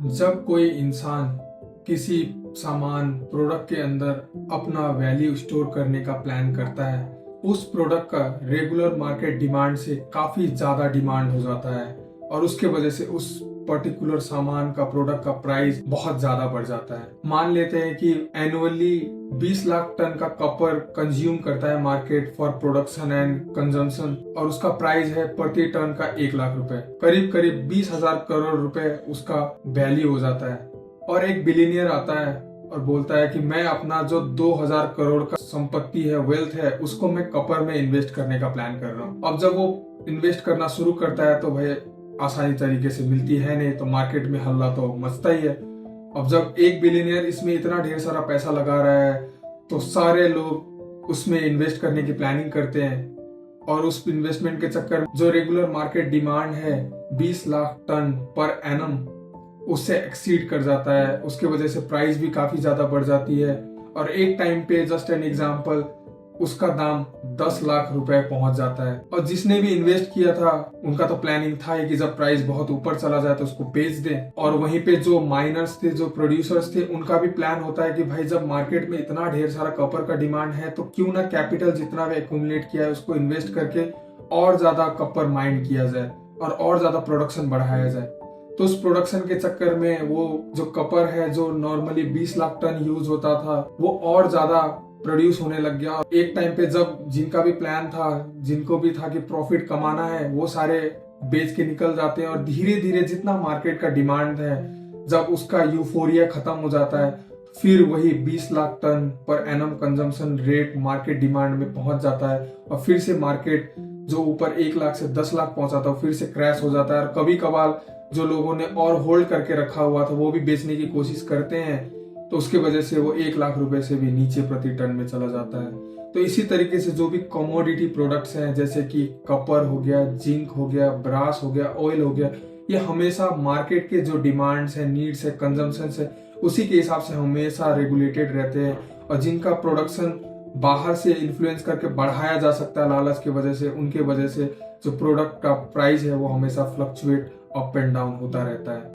जब कोई इंसान किसी सामान प्रोडक्ट के अंदर अपना वैल्यू स्टोर करने का प्लान करता है, उस प्रोडक्ट का रेगुलर मार्केट डिमांड से काफी ज्यादा डिमांड हो जाता है और उसके वजह से उस पर्टिकुलर सामान का प्रोडक्ट का प्राइस बहुत ज्यादा बढ़ जाता है। मान लेते हैं कि एनुअली 20 लाख टन का कॉपर कंज्यूम करता है market for production and consumption और उसका प्राइस है प्रति टन का 1 लाख रुपए, करीब करीब 20,000 करोड़ रुपए उसका वैल्यू हो जाता है। और एक बिलियनियर आता है और बोलता है कि मैं अपना जो 2000 करोड़ का संपत्ति है, वेल्थ है, उसको मैं कॉपर में इन्वेस्ट करने का प्लान कर रहा हूँ। अब जब वो इन्वेस्ट करना शुरू करता है तो भाई आसानी तरीके से मिलती है नहीं, तो मार्केट में हल्ला तो मचता ही है। अब जब एक बिलियनियर इसमें इतना ढेर सारा पैसा लगा रहा है तो सारे लोग उसमें इन्वेस्ट करने की प्लानिंग करते हैं और उस इन्वेस्टमेंट के चक्कर में जो रेगुलर मार्केट डिमांड है 20 लाख टन पर एनम, उससे एक्सीड कर जाता है। उसके वजह से प्राइस भी काफी ज्यादा बढ़ जाती है और एक टाइम पे, जस्ट एन एग्जांपल, उसका दाम 10 लाख रुपए पहुंच जाता है। और जिसने भी इन्वेस्ट किया था उनका तो प्लानिंग था ही कि जब प्राइस बहुत ऊपर चला जाए तो उसको बेच दे। और वहीं पे जो माइनर्स थे, जो प्रोड्यूसर्स थे, उनका भी प्लान होता है कि भाई जब मार्केट में इतना ढेर सारा कॉपर का डिमांड है तो क्यों ना कैपिटल जितना भी एक्यूमुलेट किया है उसको इन्वेस्ट करके और ज्यादा कॉपर माइन किया जाए और ज्यादा प्रोडक्शन बढ़ाया जाए। तो उस प्रोडक्शन के चक्कर में वो जो कॉपर है जो नॉर्मली 20 लाख टन यूज होता था वो और ज्यादा प्रोड्यूस होने लग गया। एक टाइम पे जब जिनका भी प्लान था, जिनको भी था कि प्रॉफिट कमाना है, वो सारे बेच के निकल जाते हैं और धीरे धीरे जितना मार्केट का डिमांड है, जब उसका यूफोरिया खत्म हो जाता है, फिर वही 20 lakh ton per annum consumption rate market demand में पहुंच जाता है और फिर से मार्केट जो ऊपर 1 लाख से 10 लाख पहुंचा था फिर से क्रैश हो जाता है। और कभी कभार जो लोगों ने और होल्ड करके रखा हुआ था वो भी बेचने की कोशिश करते हैं, तो उसके वजह से वो 1 लाख रुपए से भी नीचे प्रति टन में चला जाता है। तो इसी तरीके से जो भी कमोडिटी प्रोडक्ट्स हैं, जैसे कि कॉपर हो गया, जिंक हो गया, ब्रास हो गया, ऑयल हो गया, ये हमेशा मार्केट के जो डिमांड्स है, नीड्स है, कंजम्पशन है, उसी के हिसाब से हमेशा रेगुलेटेड रहते हैं। और जिनका प्रोडक्शन बाहर से इन्फ्लुएंस करके बढ़ाया जा सकता है लालच की वजह से, उनके वजह से जो प्रोडक्ट का प्राइस है वो हमेशा फ्लक्चुएट अप एंड डाउन होता रहता है।